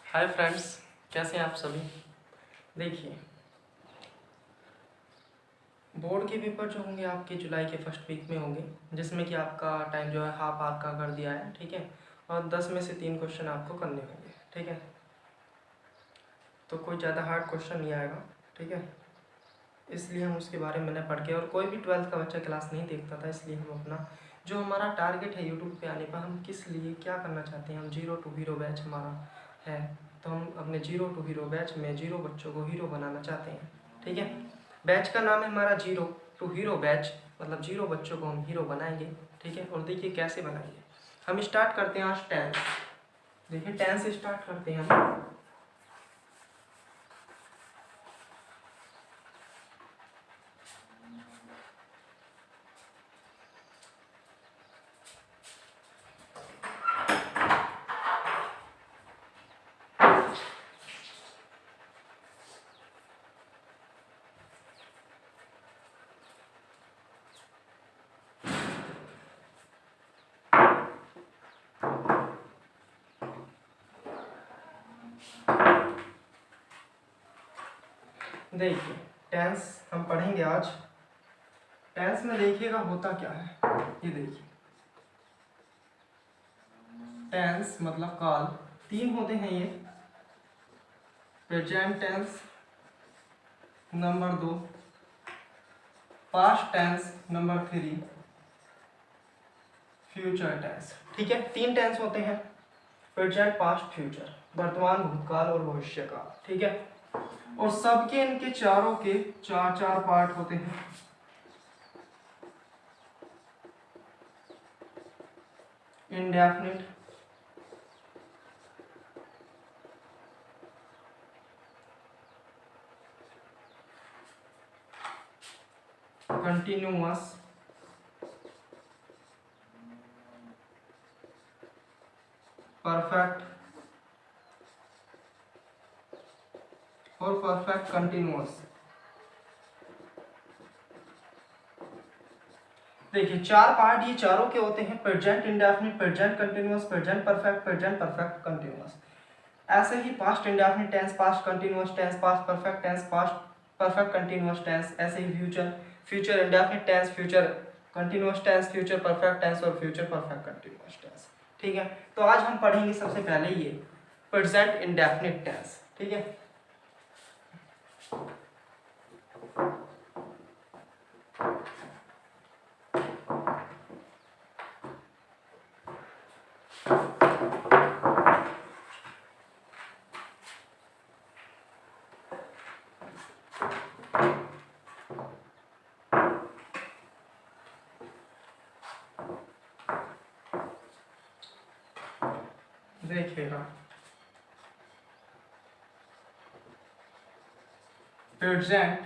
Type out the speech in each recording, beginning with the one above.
Hi friends, कैसे हैं आप सभी। देखिए, बोर्ड के पेपर जो होंगे आपके जुलाई के फर्स्ट वीक में होंगे, जिसमें कि आपका टाइम जो है हाफ आवर का कर दिया है, ठीक है। और 10 में से 3 क्वेश्चन आपको करने होंगे, ठीक है। तो कोई ज़्यादा हार्ड क्वेश्चन नहीं आएगा, ठीक है। इसलिए हम उसके बारे में मैंने पढ़ के, और कोई भी 12th का बच्चा क्लास नहीं देखता था, इसलिए हम अपना जो हमारा टारगेट है यूट्यूब पे आने पर, हम किस लिए क्या करना चाहते हैं, हम 0 to हीरो बैच हमारा है। तो हम अपने 0 to हीरो बैच में 0 बच्चों को हीरो बनाना चाहते हैं, ठीक है। बैच का नाम है हमारा 0 to हीरो बैच, मतलब 0 बच्चों को हम हीरो बनाएंगे, ठीक है। और देखिए कैसे बनाएंगे। हम स्टार्ट करते हैं आज 10। देखिए 10 से स्टार्ट करते हैं हम। देखिए टेंस हम पढ़ेंगे आज। टेंस में देखिएगा होता क्या है, ये देखिए। टेंस मतलब काल 3 होते हैं ये। Present tense number 2, past tense number 3, future tense, ठीक है। 3 टेंस होते हैं, प्रेजेंट, पास्ट, फ्यूचर, वर्तमान, भूतकाल और भविष्य काल, ठीक है। और सबके इनके चारों के 4 पार्ट होते हैं। इंडेफिनिट, कंटिन्यूअस, परफेक्ट और परफेक्ट कंटिन्यूअस। देखिए 4 पार्ट ये चारों के होते हैं, present indefinite, present continuous, present perfect, present perfect continuous. ऐसे ही past indefinite tense, past continuous tense, past perfect tense, past perfect continuous tense. ऐसे ही future, future indefinite tense, future continuous tense, future perfect tense और future perfect continuous tense, ठीक है। तो आज हम पढ़ेंगे सबसे पहले ये प्रेजेंट इंडेफिनिट टेंस, ठीक है। देखिएगा present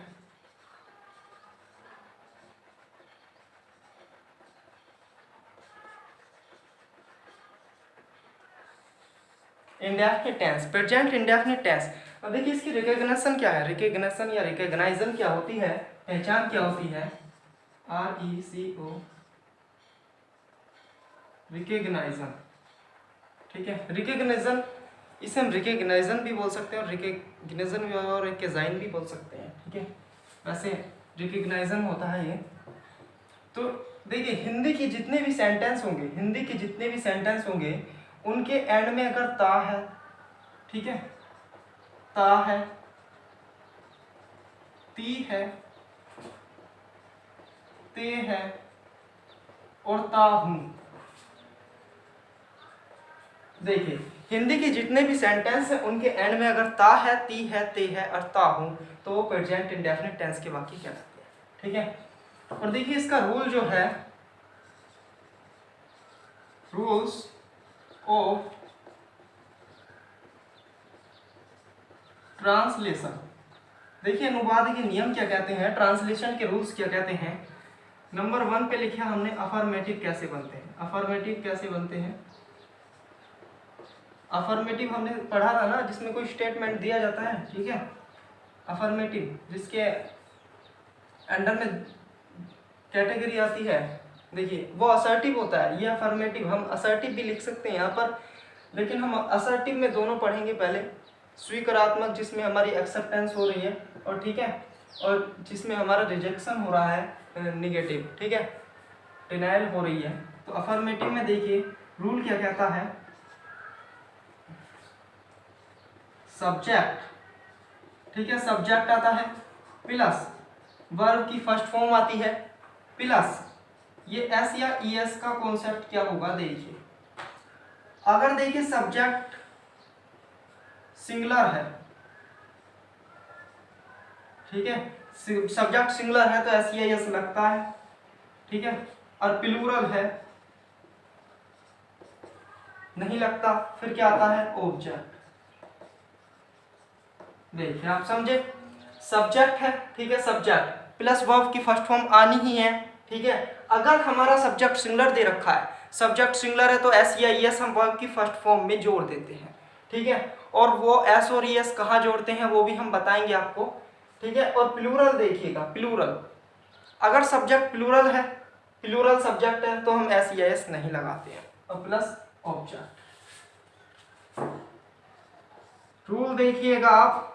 indefinite tense, present indefinite tense. अब देखिए इसकी रिकॉग्निशन क्या है, रिकॉग्निशन या रिकॉग्नाइजन क्या होती है, पहचान क्या होती है। RECO, रिकॉग्नाइजन, ठीक है। रिकॉग्निशन, इसे हम रिकॉग्नाइजन भी बोल सकते हैं और रिकॉग्निशन भी और रिकॉग्नाइजन भी बोल सकते हैं, ठीक है। वैसे रिकॉग्नाइजन होता है ये। तो देखिए हिंदी के जितने भी सेंटेंस होंगे, हिंदी के जितने भी सेंटेंस होंगे, उनके एंड में अगर ता है, ठीक है, ता है, ती है, ते है और ता हूं। देखिए हिंदी के जितने भी सेंटेंस हैं उनके एंड में अगर ता है, ती है, ते है और ता हूं, तो वो प्रेजेंट इंडेफिनिट टेंस के वाक्य कहलाते हैं, ठीक है। और देखिए इसका रूल जो है, रूल्स ऑफ ट्रांसलेशन। देखिए अनुवाद के नियम क्या कहते हैं, ट्रांसलेशन के रूल्स क्या कहते हैं। नंबर 1 पे लिखा हमने अफर्मेटिव कैसे बनते हैं। अफर्मेटिव कैसे बनते हैं, अफर्मेटिव हमने पढ़ा था ना, जिसमें कोई स्टेटमेंट दिया जाता है, ठीक है। अफर्मेटिव जिसके अंडर में कैटेगरी आती है, देखिए वो असर्टिव होता है। ये अफर्मेटिव, हम असर्टिव भी लिख सकते हैं यहाँ पर। लेकिन हम असर्टिव में दोनों पढ़ेंगे पहले। स्वीकारात्मक जिसमें हमारी एक्सेप्टेंस हो रही है, और ठीक है, और जिसमें हमारा रिजेक्शन हो रहा है निगेटिव, ठीक है, डिनायल हो रही है। तो अफर्मेटिव में देखिए रूल क्या कहता है, सब्जेक्ट, ठीक है, सब्जेक्ट आता है प्लस वर्ब की फर्स्ट फॉर्म आती है प्लस ये एस या ई एस का कॉन्सेप्ट क्या होगा देखिए। अगर देखिए सब्जेक्ट सिंगुलर है, ठीक है, सब्जेक्ट सिंगुलर है तो एस या एस लगता है, ठीक है, और प्लूरल है नहीं लगता, फिर क्या आता है ऑब्जेक्ट। देखिए आप समझे, सब्जेक्ट है, ठीक है, सब्जेक्ट प्लस वर्ब की फर्स्ट फॉर्म आनी ही है, ठीक है। अगर हमारा सब्जेक्ट सिंगुलर दे रखा है, सब्जेक्ट सिंगुलर है तो एस या ई एस हम वर्ब की फर्स्ट फॉर्म में जोड़ देते हैं, ठीक है, और वो एस और ई एस कहाँ जोड़ते हैं वो भी हम बताएंगे आपको, ठीक है। और प्लूरल देखिएगा, प्लूरल अगर सब्जेक्ट प्लूरल है, प्लूरल सब्जेक्ट है तो हम एस या एस नहीं लगाते हैं, और प्लस ऑब्जेक्ट। रूल देखिएगा आप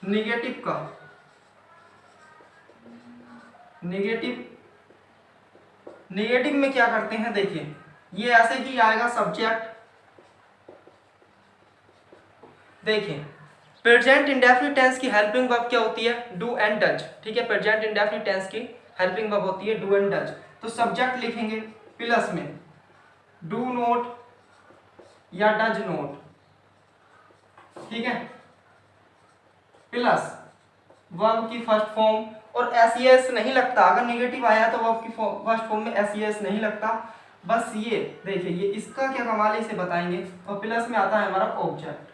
निगेटिव का, निगेटिव में क्या करते हैं देखिए, ये ऐसे ही आएगा सब्जेक्ट, देखिए प्रेजेंट इंडेफिनिट टेंस की हेल्पिंग वर्ब क्या होती है, डू एंड डज, ठीक है, प्रेजेंट इंडेफिनिट टेंस की हेल्पिंग वर्ब होती है डू एंड डज। तो सब्जेक्ट लिखेंगे प्लस में डू नोट या डज नोट, ठीक है, प्लस वर्ब की फर्स्ट फॉर्म, और एस एस नहीं लगता, अगर नेगेटिव आया तो वर्ब की फर्स्ट फॉर्म में एस एस नहीं लगता। बस ये देखिए, ये इसका क्या कमाल है इसे बताएंगे, और प्लस में आता है हमारा ऑब्जेक्ट,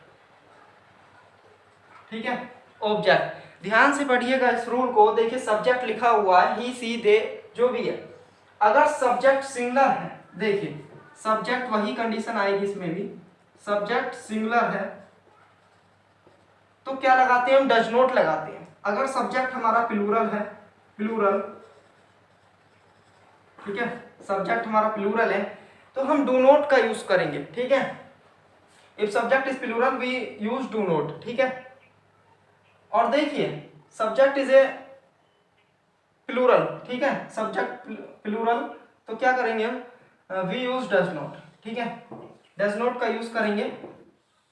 ठीक है, ऑब्जेक्ट। ध्यान से पढ़िएगा इस रूल को, देखिए सब्जेक्ट लिखा हुआ है ही सी दे जो भी है, अगर सब्जेक्ट सिंगुलर है, देखिए सब्जेक्ट वही कंडीशन आएगी इसमें भी, सब्जेक्ट सिंगुलर है तो क्या लगाते हैं हम, डज नॉट लगाते हैं। अगर सब्जेक्ट हमारा प्लूरल है, प्लूरल, ठीक है, सब्जेक्ट हमारा प्लूरल है तो हम डू नॉट का यूज करेंगे, ठीक है, if subject is plural we use do not, ठीक है। और देखिए सब्जेक्ट इज ए प्लूरल, ठीक है, सब्जेक्ट प्लूरल तो क्या करेंगे हम, वी यूज डज नॉट, ठीक है, डज नॉट का यूज करेंगे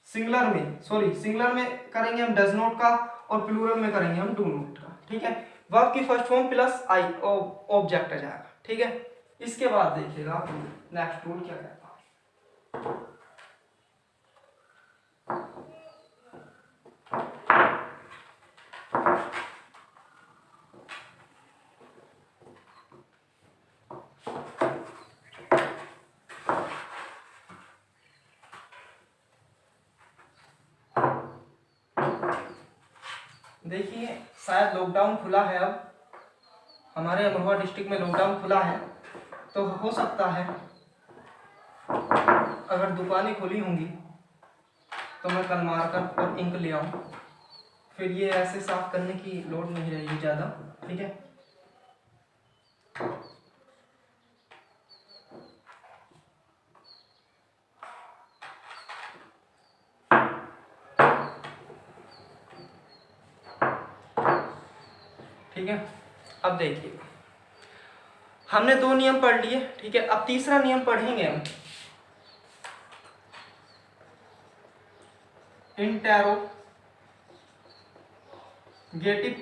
सिंगुलर में, सॉरी सिंगुलर में करेंगे हम डज नॉट का, और प्लूरल में करेंगे हम डू नॉट का, ठीक है। वर्ब की first form plus I object आ जाएगा, ठीक है। इसके बाद देखिएगा आप नेक्स्ट रूल क्या कहता है, देखिए शायद लॉकडाउन खुला है, अब हमारे अमरोहा डिस्ट्रिक्ट में लॉकडाउन खुला है, तो हो सकता है अगर दुकानें खुली होंगी तो मैं कल मार्कर और इंक ले आऊँ, फिर ये ऐसे साफ करने की लोड नहीं रहेगी ज़्यादा, ठीक है। ठीक है, अब देखिए हमने दो नियम पढ़ लिए, ठीक है, अब तीसरा नियम पढ़ेंगे हम, इंटेरोगेटिव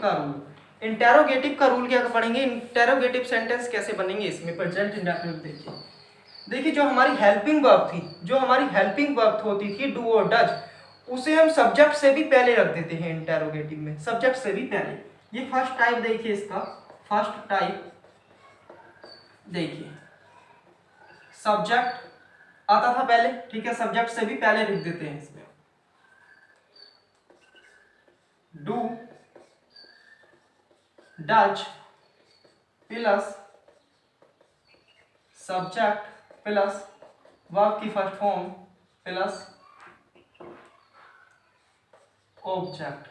का रूल। इंटेरोगेटिव का रूल क्या पढ़ेंगे, इंटेरोगेटिव सेंटेंस कैसे बनेंगे इसमें, प्रेजेंट इंडेफिनिट। देखिए जो हमारी हेल्पिंग वर्ब थी, जो हमारी हेल्पिंग वर्ब होती थी डू और डज, उसे हम सब्जेक्ट से भी पहले रख देते हैं इंटेरोगेटिव में, सब्जेक्ट से भी पहले। ये फर्स्ट टाइप देखिए इसका, फर्स्ट टाइप देखिए सब्जेक्ट आता था पहले, ठीक है, सब्जेक्ट से भी पहले लिख देते हैं इसमें, do does plus subject plus verb की फर्स्ट फॉर्म प्लस ऑब्जेक्ट,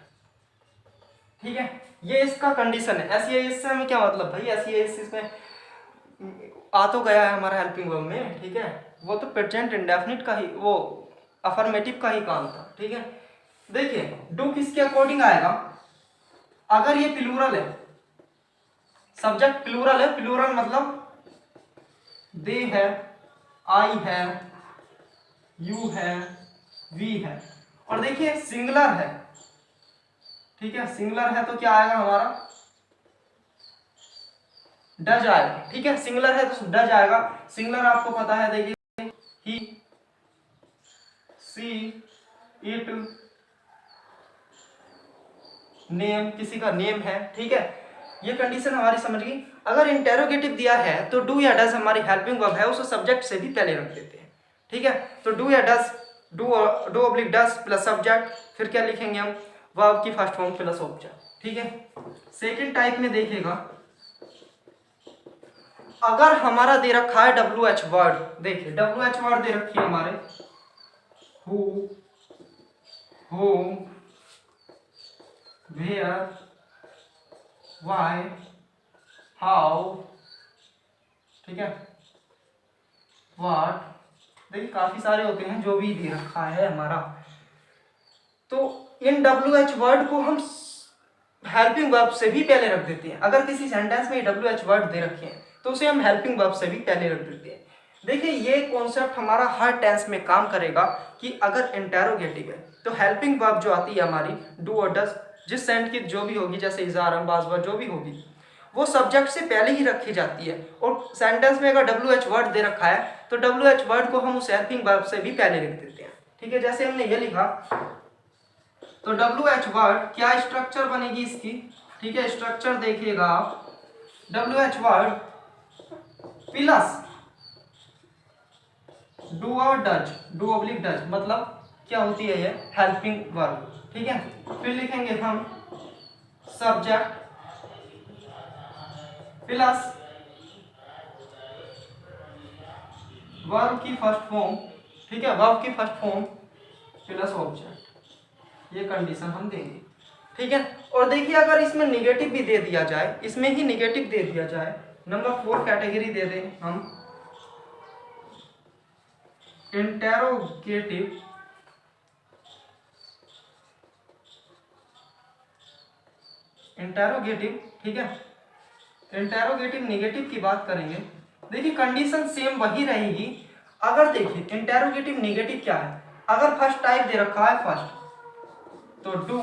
ठीक है। ये इसका कंडीशन है। एस से हमें क्या मतलब भाई, एस इसमें आ तो गया है हमारा हेल्पिंग वर्ब में, ठीक है, वो तो प्रेजेंट इंडेफिनिट का ही, वो अफर्मेटिव का ही काम था, ठीक है। देखिए डू किसके अकॉर्डिंग आएगा, अगर ये प्लूरल है, सब्जेक्ट प्लूरल है, प्लूरल मतलब दे है, आई है, यू है, वी है, और देखिए सिंगुलर है, ठीक है, सिंगुलर है तो क्या आएगा हमारा, डज आएगा, ठीक है, सिंगुलर है तो डज आएगा। सिंगुलर आपको पता है, देखिए ही, सी, इट, नेम, किसी का नेम है, ठीक है, ये कंडीशन हमारी समझ गई। अगर इंटेरोगेटिव दिया है तो डू या डज हमारी हेल्पिंग वर्ब है, उसे सब्जेक्ट से भी पहले रख देते हैं, ठीक है। तो डू या does, do oblique does plus subject, फिर क्या लिखेंगे हम, वर्ब की फर्स्ट फॉर्म प्लस ऑब्जेक्ट, ठीक है। सेकेंड टाइप में देखिएगा, अगर हमारा दे रखा है डब्ल्यू एच वर्ड, देखिए डब्ल्यू एच वर्ड दे रखी है हमारे, who, whom, where, why, how, ठीक है, व्हाट, देखिए काफी सारे होते हैं जो भी दे रखा है हमारा। तो इन डब्ल्यू एच वर्ड को हम हेल्पिंग वर्ब से भी पहले रख देते हैं। अगर किसी सेंटेंस में डब्ल्यू एच वर्ड दे रखे हैं तो उसे हम हेल्पिंग वर्ब से भी पहले रख देते हैं। देखिए ये कॉन्सेप्ट हमारा हर टेंस में काम करेगा कि अगर इंटेरोगेटिव है तो हेल्पिंग वर्ब जो आती है हमारी डू और डज, जिस सेंट की जो भी होगी, जैसे इज़ार, बाजवा जो भी होगी, वो सब्जेक्ट से पहले ही रखी जाती है। और सेंटेंस में अगर डब्ल्यू एच वर्ड दे रखा है तो डब्ल्यू एच वर्ड को हम उस हेल्पिंग वर्ब से भी पहले लिख देते हैं, ठीक है। जैसे हमने ये लिखा, तो डब्ल्यू एच वर्ड क्या स्ट्रक्चर बनेगी इसकी, ठीक है, स्ट्रक्चर देखिएगा आप, W H word plus do और डज, डू ऑब्लिक डज, मतलब क्या होती है ये, हेल्पिंग वर्ब, ठीक है। फिर लिखेंगे हम सब्जेक्ट प्लस वर्ब की फर्स्ट फॉर्म, ठीक है, वर्ब की फर्स्ट फॉर्म प्लस ऑब्जेक्ट, ये कंडीशन हम देंगे, ठीक है। और देखिए अगर इसमें निगेटिव भी दे दिया जाए, इसमें ही निगेटिव दे दिया जाए, नंबर 4 कैटेगरी दे दें हम, इंटेरोगेटिव, इंटेरोगेटिव, ठीक है, इंटेरोगेटिव निगेटिव की बात करेंगे। देखिए कंडीशन सेम वही रहेगी। अगर देखिए इंटेरोगेटिव निगेटिव क्या है, अगर फर्स्ट टाइप दे रखा है फर्स्ट, तो do,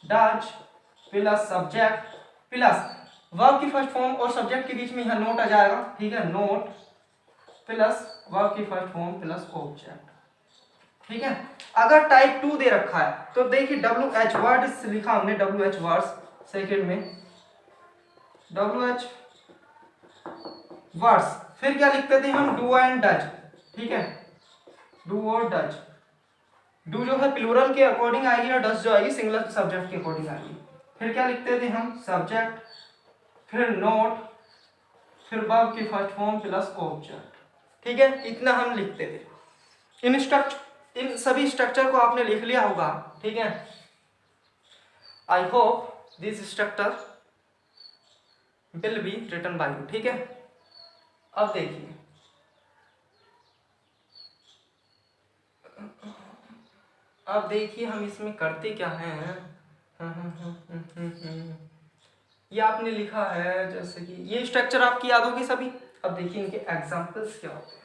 does plus subject plus verb की फर्स्ट फॉर्म, और सब्जेक्ट के बीच में यह नोट आ जाएगा, ठीक है, नोट प्लस वर्ब की फर्स्ट फॉर्म प्लस ऑब्जेक्ट, ठीक है। अगर टाइप 2 दे रखा है तो देखिए डब्ल्यू एच वर्ड लिखा हमने, डब्ल्यू एच वर्ड्स सेकेंड में, डब्ल्यू एच वर्ड्स, फिर क्या लिखते थे हम, डू एंड डज, ठीक है, डू और डज, डू जो है प्लूरल के अकॉर्डिंग आएगी और डज जो आएगी सिंगुलर सब्जेक्ट के अकॉर्डिंग आएगी। फिर क्या लिखते थे हम, सब्जेक्ट, फिर नोट, फिर वर्ब की फर्स्ट फॉर्म प्लस ऑब्जेक्ट, ठीक है, इतना हम लिखते थे। इन सभी स्ट्रक्चर को आपने लिख लिया होगा, ठीक है। I hope this structure will be written by you, ठीक है। अब देखिए, अब देखिए हम इसमें करते क्या हैं, ये आपने लिखा है, जैसे कि ये स्ट्रक्चर आपकी याद होगी सभी। अब देखिए इनके एग्जांपल्स क्या होते हैं।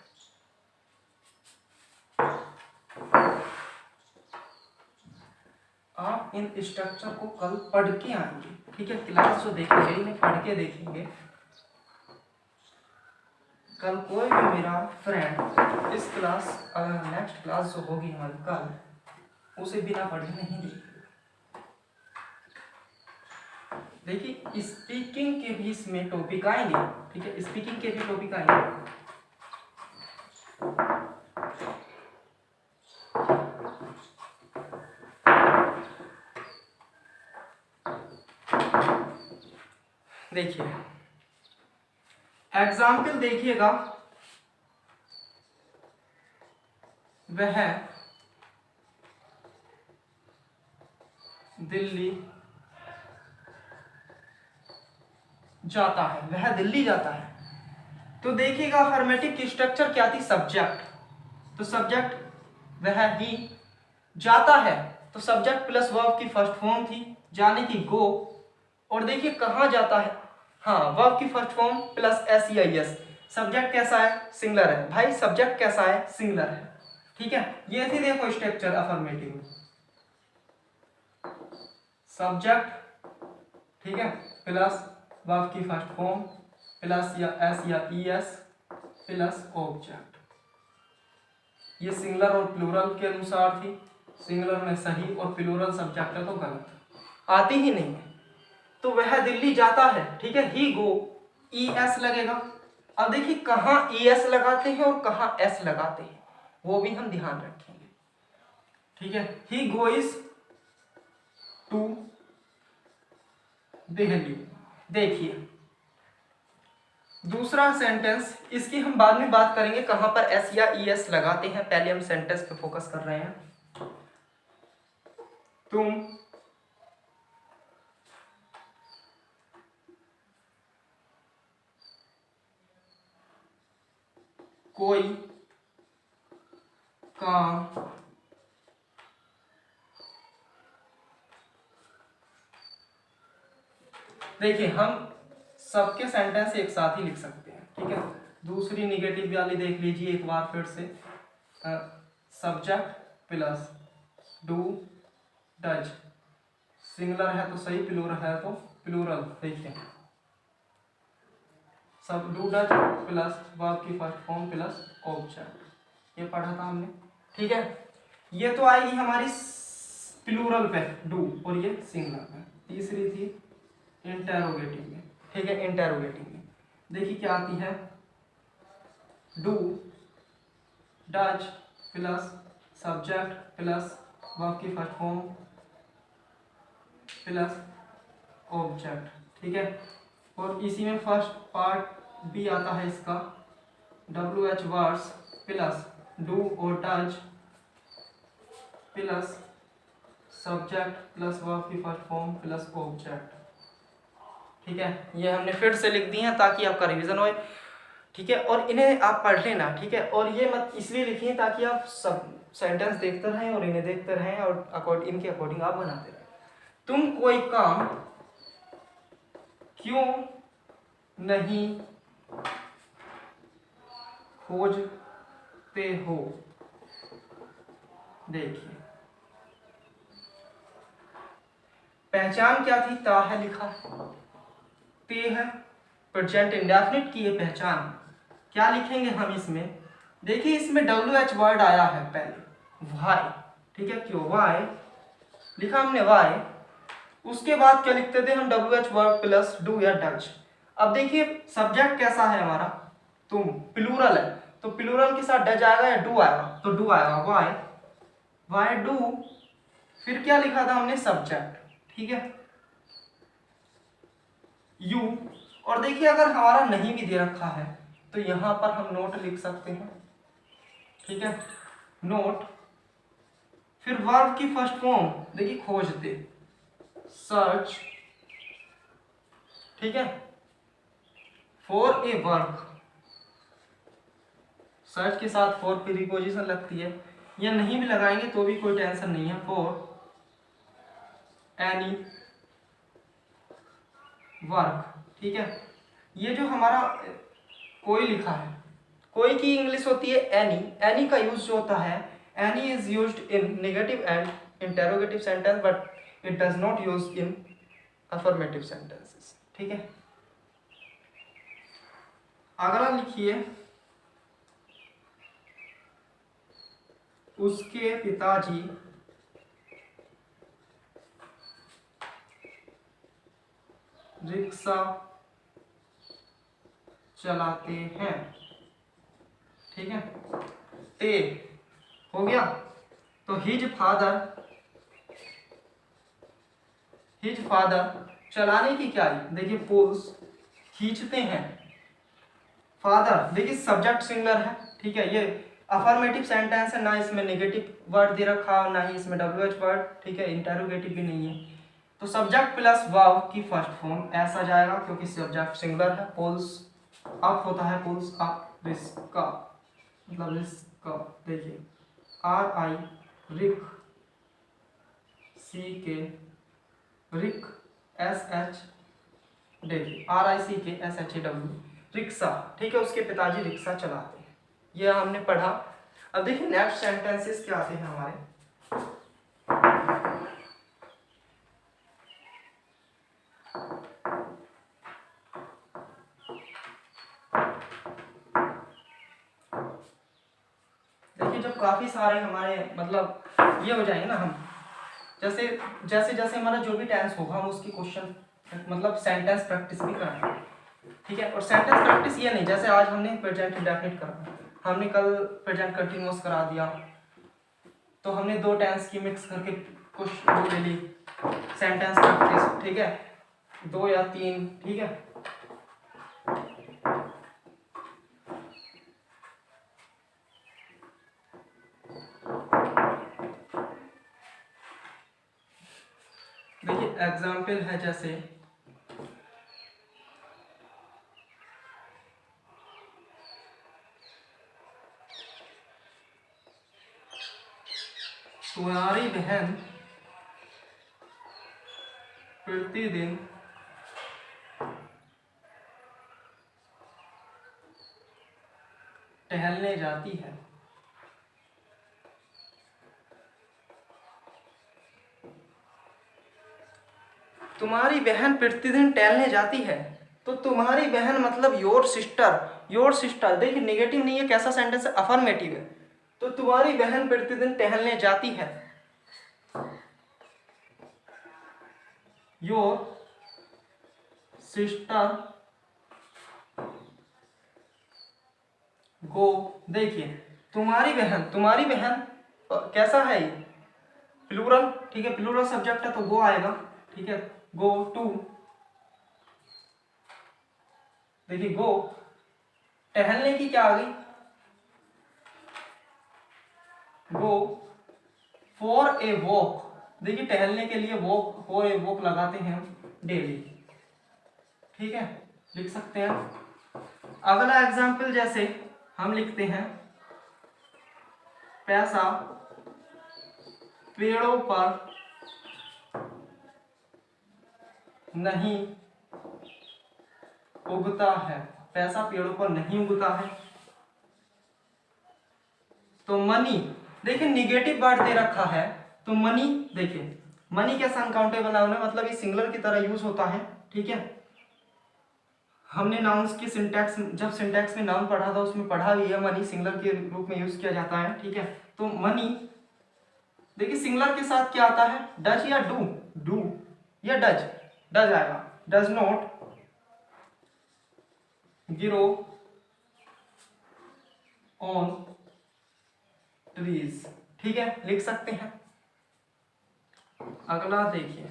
आप इन स्ट्रक्चर को कल पढ़ के आएंगे, ठीक है, क्लास जो देखेंगे इन्हें पढ़ के देखेंगे। कल कोई भी मेरा फ्रेंड इस क्लास, नेक्स्ट क्लास जो होगी हमारी कल, उसे बिना पढ़े नहीं देखेगा। देखिए स्पीकिंग के भी इसमें टॉपिक आएंगे, ठीक है, स्पीकिंग के भी टॉपिक आएंगे। देखिए एग्जाम्पल देखिएगा, वह दिल्ली जाता है, वह दिल्ली जाता है। तो देखिएगा अफर्मेटिव की स्ट्रक्चर क्या थी, सब्जेक्ट, तो सब्जेक्ट वह ही जाता है, तो सब्जेक्ट प्लस वर्ब की फर्स्ट फॉर्म थी जाने की गो, और देखिए कहाँ जाता है, हाँ वर्ब की first form plus SEIS। Subject कैसा है, सिंगुलर है भाई, सब्जेक्ट कैसा है, सिंगुलर है, ठीक है। ये थी देखो स्ट्रक्चर अफर्मेटिव में, सब्जेक्ट, ठीक है, प्लस वर्ब की फर्स्ट फॉर्म प्लस या S या ES प्लस ऑब्जेक्ट। ये सिंगुलर और प्लूरल के अनुसार थी, सिंगुलर में सही और प्लूरल सब्जेक्ट है तो गलत, आती ही नहीं है। तो वह दिल्ली जाता है, ठीक है, ही गो, ES लगेगा। अब देखिए कहाँ ES लगाते हैं और कहाँ S लगाते हैं, वो भी हम ध्यान रखेंगे, ठीक है। ही गोइज टू दिल्ली। देखिए दूसरा सेंटेंस, इसकी हम बाद में बात करेंगे कहां पर S या ES लगाते हैं, पहले हम सेंटेंस पे फोकस कर रहे हैं। तुम कोई काम देखिए हम सबके सेंटेंस एक साथ ही लिख सकते हैं, ठीक है। दूसरी निगेटिव वाली देख लीजिए एक बार फिर से, subject plus do does, singular है तो सही, प्लूरल है तो प्लूरल। देखिए सब डू डज प्लस वर्ब की फर्स्ट फॉर्म प्लस ऑब्जेक्ट, ये पढ़ा था हमने, ठीक है। ये तो आएगी हमारी प्लूरल पे डू, और ये सिंगुलर पे। तीसरी थी इंटेरोगेटिव में, ठीक है, इंटेरोगेटिव में देखिए क्या आती है, do does plus subject plus verb की फर्स्ट फॉर्म प्लस ऑब्जेक्ट, ठीक है। और इसी में फर्स्ट पार्ट भी आता है इसका, WH वर्ड्स प्लस डू और does plus subject plus verb की फर्स्ट फॉर्म प्लस ऑब्जेक्ट, ठीक है। ये हमने फिर से लिख दी हैं ताकि आपका रिवीजन होए, ठीक है, और इन्हें आप पढ़ लेना, ठीक है। और ये मत इसलिए लिखिए ताकि आप सब सेंटेंस देखते रहें और इन्हें देखते रहें और इनके अकॉर्डिंग आप बनाते रहें। तुम कोई काम क्यों नहीं खोजते हो, देखिए पहचान क्या थी, ता है लिखा है, ते है, प्रेजेंट इंडेफिनिट की ये पहचान, क्या लिखेंगे हम इसमें, देखिए इसमें WH वर्ड आया है पहले, वाई, ठीक है, क्यों वाई लिखा हमने, वाई, उसके बाद क्या लिखते थे हम, WH वर्ड प्लस डू या डज। अब देखिए सब्जेक्ट कैसा है हमारा, तुम, प्लूरल है तो प्लूरल के साथ डज आएगा या डू आएगा, तो डू आएगा, वाई वाई डू, फिर क्या लिखा था हमने, सब्जेक्ट, ठीक है, यू। और देखिए अगर हमारा नहीं भी दे रखा है तो यहां पर हम नोट लिख सकते हैं, ठीक है, नोट, फिर वर्ब की फर्स्ट फॉर्म देखिए खोजते, सर्च, ठीक है, फॉर ए वर्क, सर्च के साथ फॉर प्रीपोजिशन लगती है, या नहीं भी लगाएंगे तो भी कोई टेंशन नहीं है, फॉर एनी वर्क, ठीक है। ये जो हमारा कोई लिखा है, कोई की इंग्लिश होती है एनी, एनी का यूज जो होता है, any is used in negative and interrogative sentence but it does not use in affirmative sentences, ठीक है। अगला लिखिए, उसके पिताजी रिक्शा चलाते हैं, ठीक है, ते हो गया। तो हिज फादर चलाने की क्या है, देखिए पुल्स, खींचते हैं, फादर देखिए सब्जेक्ट सिंगुलर है, ठीक है, ये अफर्मेटिव सेंटेंस है, ना इसमें नेगेटिव वर्ड दे रखा ना ही इसमें WH वर्ड, ठीक है, इंटेरोगेटिव भी नहीं है, तो सब्जेक्ट प्लस वर्ब की फर्स्ट फॉर्म ऐसा जाएगा, क्योंकि सब्जेक्ट सिंगुलर है। पुल्स अप होता है, पुल्स अप, रिस्क मतलब रिस्क। देखिए आर आई रिक, सी के रिक, एस एच, देखिए आर आई सी के S H A W, rickshaw. ठीक है, उसके पिताजी रिक्शा चलाते हैं, ये हमने पढ़ा। अब देखिए नेक्स्ट सेंटेंसेस क्या आते हैं हमारे। देखिए जब काफी सारे हमारे मतलब ये हो जाएंगे ना, हम जैसे जैसे जैसे हमारा जो भी टेंस होगा हम उसकी क्वेश्चन मतलब सेंटेंस प्रैक्टिस भी कराएंगे। ठीक है, और सेंटेंस प्रैक्टिस ये नहीं जैसे आज हमने प्रेजेंट इंडेफिनिट करा, हमने कल प्रेजेंट कंटिन्यूअस करा दिया, तो हमने दो टेंस की मिक्स करके कुछ वो ले ली सेंटेंस प्रैक्टिस। ठीक है, 2 या 3। ठीक है, देखिए एग्जाम्पल है जैसे तुम्हारी बहन प्रतिदिन टहलने जाती है। तुम्हारी बहन प्रतिदिन टहलने जाती है, तो तुम्हारी बहन मतलब योर सिस्टर। योर सिस्टर देखिए नेगेटिव नहीं है, कैसा सेंटेंस है, अफर्मेटिव है। तो तुम्हारी बहन प्रतिदिन टहलने जाती है, योर सिस्टर गो। देखिए तुम्हारी बहन कैसा है ये, प्लूरल। ठीक है, प्लूरल सब्जेक्ट है तो गो आएगा। ठीक है, गो टू, देखिए गो, टहलने की क्या आ गई, गो फॉर ए वॉक। देखिए टहलने के लिए वॉक, फॉर ए वॉक लगाते हैं हम डेली। ठीक है, लिख सकते हैं। अगला एग्जाम्पल जैसे हम लिखते हैं पैसा पेड़ों पर नहीं उगता है। पैसा पेड़ों पर नहीं उगता है, तो मनी, देखिए निगेटिव वर्ड दे रखा है, तो मनी, देखिए मनी कैसा अनकाउंटेबल नाउन है, मतलब ये सिंगुलर की तरह यूज होता है। ठीक है, हमने नाउन्स की सिंटैक्स, जब सिंटैक्स में नाउन पढ़ा था उसमें पढ़ा भी है, मनी सिंगुलर के रूप में यूज किया जाता है। ठीक है, तो मनी देखिए सिंगुलर के साथ क्या आता है, डज या डू, डू या डज, डज आएगा। Does not grow on trees. ठीक है, लिख सकते हैं। अगला देखिए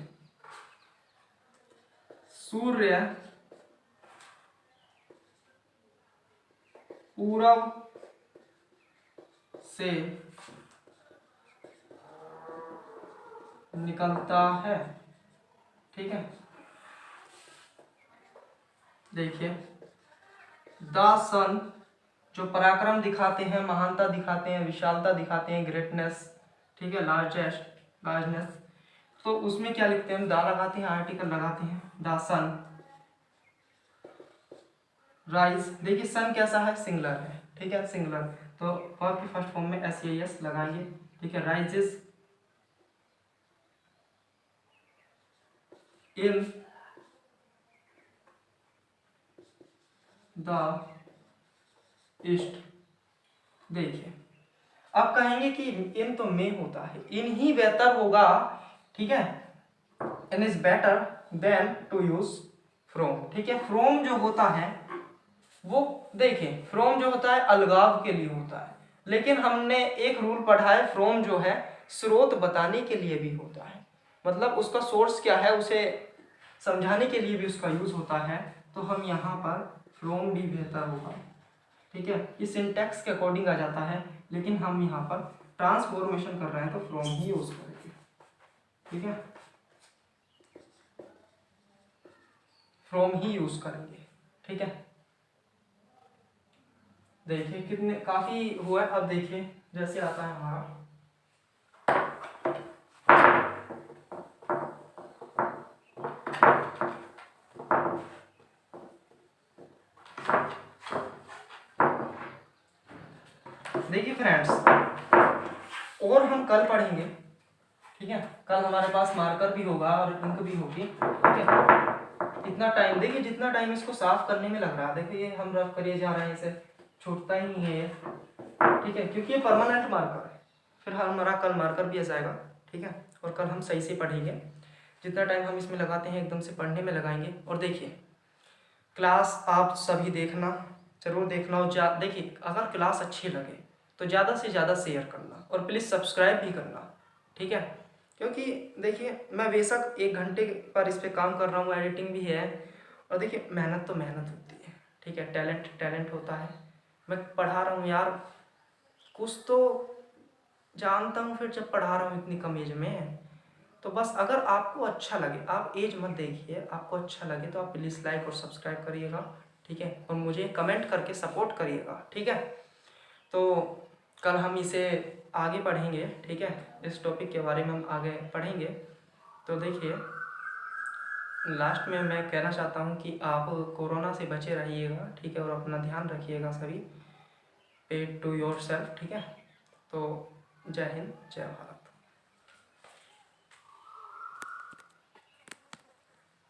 सूर्य पूरब से निकलता है। ठीक है, देखिए द सन जो पराक्रम दिखाते हैं, महानता दिखाते हैं, विशालता दिखाते हैं, ग्रेटनेस। ठीक है, लार्जनेस, तो उसमें क्या लिखते हैं, दा लगाते हैं, आर्टिकल लगाते हैं, द सन राइज। देखिए सन कैसा है, सिंगुलर है। ठीक है, सिंगुलर, तो वर्ब की फर्स्ट फॉर्म में एस ए एस लगाइए। ठीक है, राइजेस इन द ईस्ट। देखिए अब कहेंगे कि इन तो में होता है, इन ही बेहतर होगा। ठीक है, in is better than to use from. ठीक है, फ्रॉम जो होता है वो, देखिए फ्रॉम जो होता है अलगाव के लिए होता है, लेकिन हमने एक रूल पढ़ा है, फ्रॉम जो है स्रोत बताने के लिए भी होता है, मतलब उसका सोर्स क्या है उसे समझाने के लिए भी उसका यूज होता है। तो हम यहाँ पर फ्रॉम भी बेहतर होगा। ठीक है, ये सिंटैक्स के अकॉर्डिंग आ जाता है, लेकिन हम यहाँ पर ट्रांसफॉर्मेशन कर रहे हैं तो फ्रॉम ही यूज करेंगे। ठीक है, फ्रॉम ही यूज़ करेंगे। ठीक है, देखिए कितने काफ़ी हुआ है। अब देखिए जैसे आता है हमारा देखिए फ्रेंड्स, और हम कल पढ़ेंगे। ठीक है, कल हमारे पास मार्कर भी होगा और इंक भी होगी। ठीक है, इतना टाइम देखिए, जितना टाइम इसको साफ करने में लग रहा है, देखिए ये हम रफ करिए जा रहे हैं, इसे छूटता ही नहीं है ये। ठीक है, क्योंकि ये परमानेंट मार्कर है। फिर हमारा कल मार्कर भी आ जाएगा। ठीक है, और कल हम सही से पढ़ेंगे। जितना टाइम हम इसमें लगाते हैं एकदम से पढ़ने में लगाएंगे। और देखिए क्लास आप सभी देखना, ज़रूर देखना। और देखिए अगर क्लास अच्छी लगे तो ज़्यादा से ज़्यादा शेयर करना और प्लीज़ सब्सक्राइब भी करना। ठीक है, क्योंकि देखिए मैं बेशक 1 घंटे पर इस पर काम कर रहा हूँ, एडिटिंग भी है। और देखिए मेहनत तो मेहनत होती है। ठीक है, टैलेंट टैलेंट होता है। मैं पढ़ा रहा हूँ यार, कुछ तो जानता हूँ फिर जब पढ़ा रहा हूँ इतनी कम एज में। तो बस अगर आपको अच्छा लगे, आप एज मत देखिए, आपको अच्छा लगे तो आप प्लीज़ लाइक और सब्सक्राइब करिएगा। ठीक है, और मुझे कमेंट करके सपोर्ट करिएगा। ठीक है, तो कल हम इसे आगे पढ़ेंगे। ठीक है, इस टॉपिक के बारे में हम आगे पढ़ेंगे। तो देखिए लास्ट में मैं कहना चाहता हूँ कि आप कोरोना से बचे रहिएगा। ठीक है, और अपना ध्यान रखिएगा सभी। पे टू योर सेल्फ। ठीक है, तो जय हिंद, जय भारत।